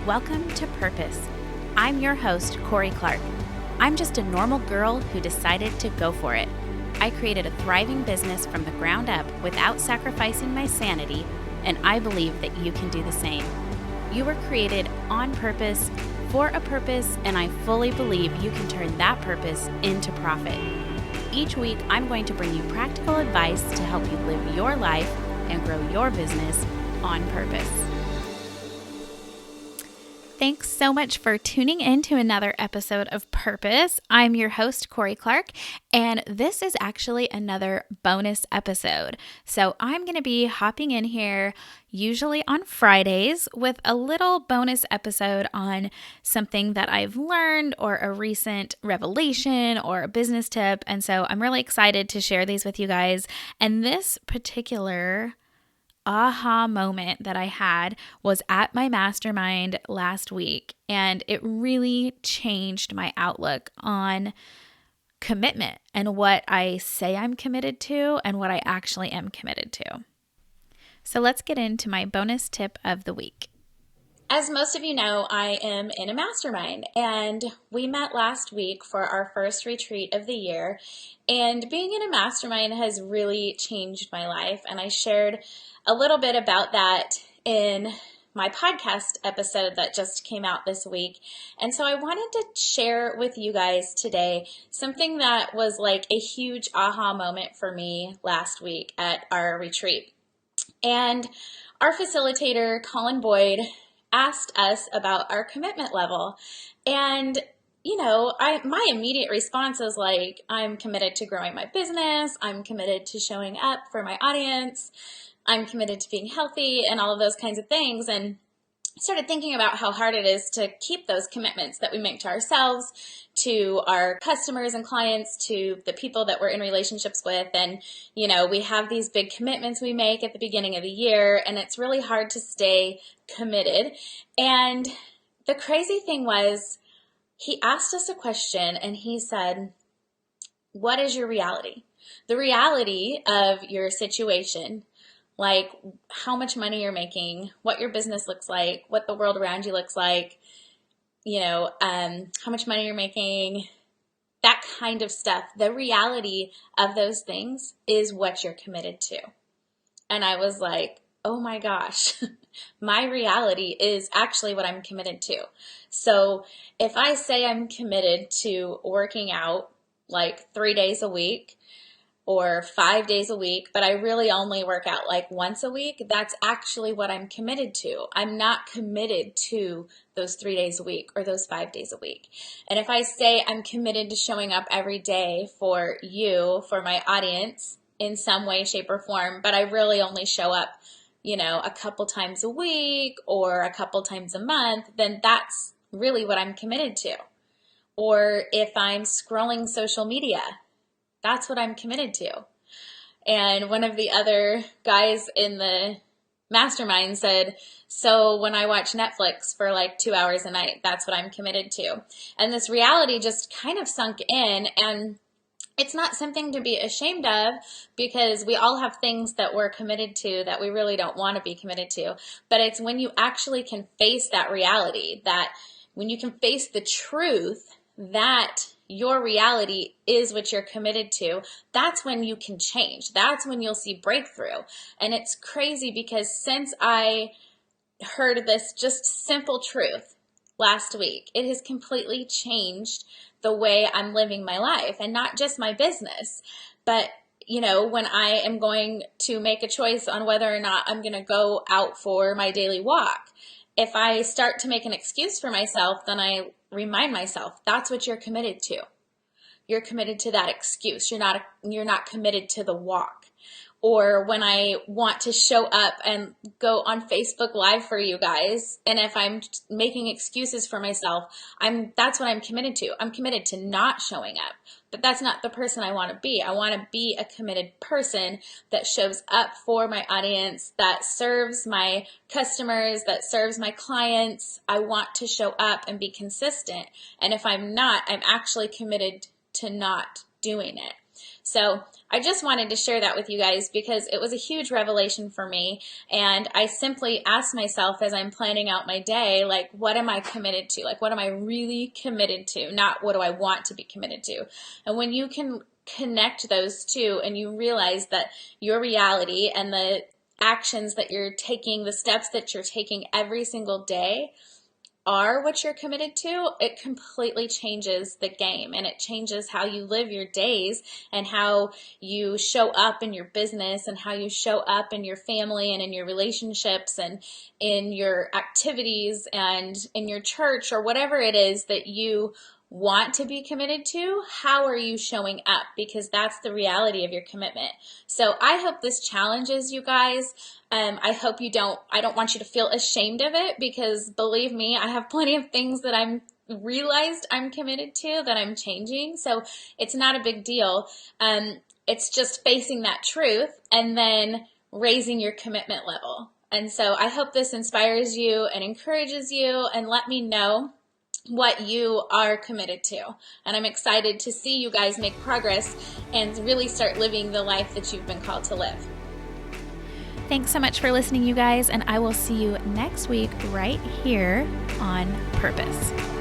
Welcome to Purpose. I'm your host, Corie Clark. I'm just a normal girl who decided to go for it. I created a thriving business from the ground up without sacrificing my sanity, and I believe that you can do the same. You were created on purpose, for a purpose, and I fully believe you can turn that purpose into profit. Each week, I'm going to bring you practical advice to help you live your life and grow your business on purpose. Thanks so much for tuning in to another episode of Purpose. I'm your host, Corie Clark, and this is actually another bonus episode. So I'm going to be hopping in here usually on Fridays with a little bonus episode on something that I've learned or a recent revelation or a business tip. And so I'm really excited to share these with you guys. And this particular aha moment that I had was at my mastermind last week, and it really changed my outlook on commitment and what I say I'm committed to and what I actually am committed to. So let's get into my bonus tip of the week. As most of you know, I am in a mastermind, and we met last week for our first retreat of the year, and being in a mastermind has really changed my life, and I shared a little bit about that in my podcast episode that just came out this week. And so I wanted to share with you guys today something that was like a huge aha moment for me last week at our retreat. And our facilitator, Colin Boyd, asked us about our commitment level. And my immediate response is like, I'm committed to growing my business. I'm committed to showing up for my audience. I'm committed to being healthy and all of those kinds of things. And I started thinking about how hard it is to keep those commitments that we make to ourselves, to our customers and clients, to the people that we're in relationships with. And, we have these big commitments we make at the beginning of the year, and it's really hard to stay committed. And the crazy thing was, he asked us a question and he said, what is your reality? The reality of your situation, like how much money you're making, what your business looks like, what the world around you looks like, how much money you're making, that kind of stuff. The reality of those things is what you're committed to. And I was like, oh my gosh, my reality is actually what I'm committed to. So if I say I'm committed to working out like 3 days a week, or 5 days a week, but I really only work out like once a week, that's actually what I'm committed to. I'm not committed to those 3 days a week or those 5 days a week. And if I say I'm committed to showing up every day for you, for my audience in some way, shape, or form, but I really only show up, a couple times a week or a couple times a month, then that's really what I'm committed to. Or if I'm scrolling social media, that's what I'm committed to. And one of the other guys in the mastermind said, so when I watch Netflix for like 2 hours a night, that's what I'm committed to. And this reality just kind of sunk in, and it's not something to be ashamed of, because we all have things that we're committed to that we really don't want to be committed to. But it's when you actually can face that reality, that when you can face the truth that your reality is what you're committed to, that's when you can change. That's when you'll see breakthrough. And it's crazy because since I heard this just simple truth last week, it has completely changed the way I'm living my life, and not just my business, but when I am going to make a choice on whether or not I'm going to go out for my daily walk, if I start to make an excuse for myself, then I remind myself, that's what you're committed to. You're committed to that excuse. You're not committed to the walk. Or when I want to show up and go on Facebook Live for you guys, and if I'm making excuses for myself, that's what I'm committed to. I'm committed to not showing up. But that's not the person I want to be. I want to be a committed person that shows up for my audience, that serves my customers, that serves my clients. I want to show up and be consistent. And if I'm not, I'm actually committed to not doing it. So I just wanted to share that with you guys because it was a huge revelation for me. And I simply asked myself as I'm planning out my day, like, what am I committed to? Like, what am I really committed to? Not what do I want to be committed to? And when you can connect those two and you realize that your reality and the actions that you're taking, the steps that you're taking every single day are what you're committed to, it completely changes the game, and it changes how you live your days and how you show up in your business and how you show up in your family and in your relationships and in your activities and in your church or whatever it is that you want to be committed to. How are you showing up? Because that's the reality of your commitment. So I hope this challenges you guys. I hope I don't want you to feel ashamed of it, because believe me, I have plenty of things that I'm realized I'm committed to that I'm changing. So it's not a big deal. It's just facing that truth and then raising your commitment level. And so I hope this inspires you and encourages you, and let me know what you are committed to. And I'm excited to see you guys make progress and really start living the life that you've been called to live. Thanks so much for listening, you guys, and I will see you next week right here on Purpose.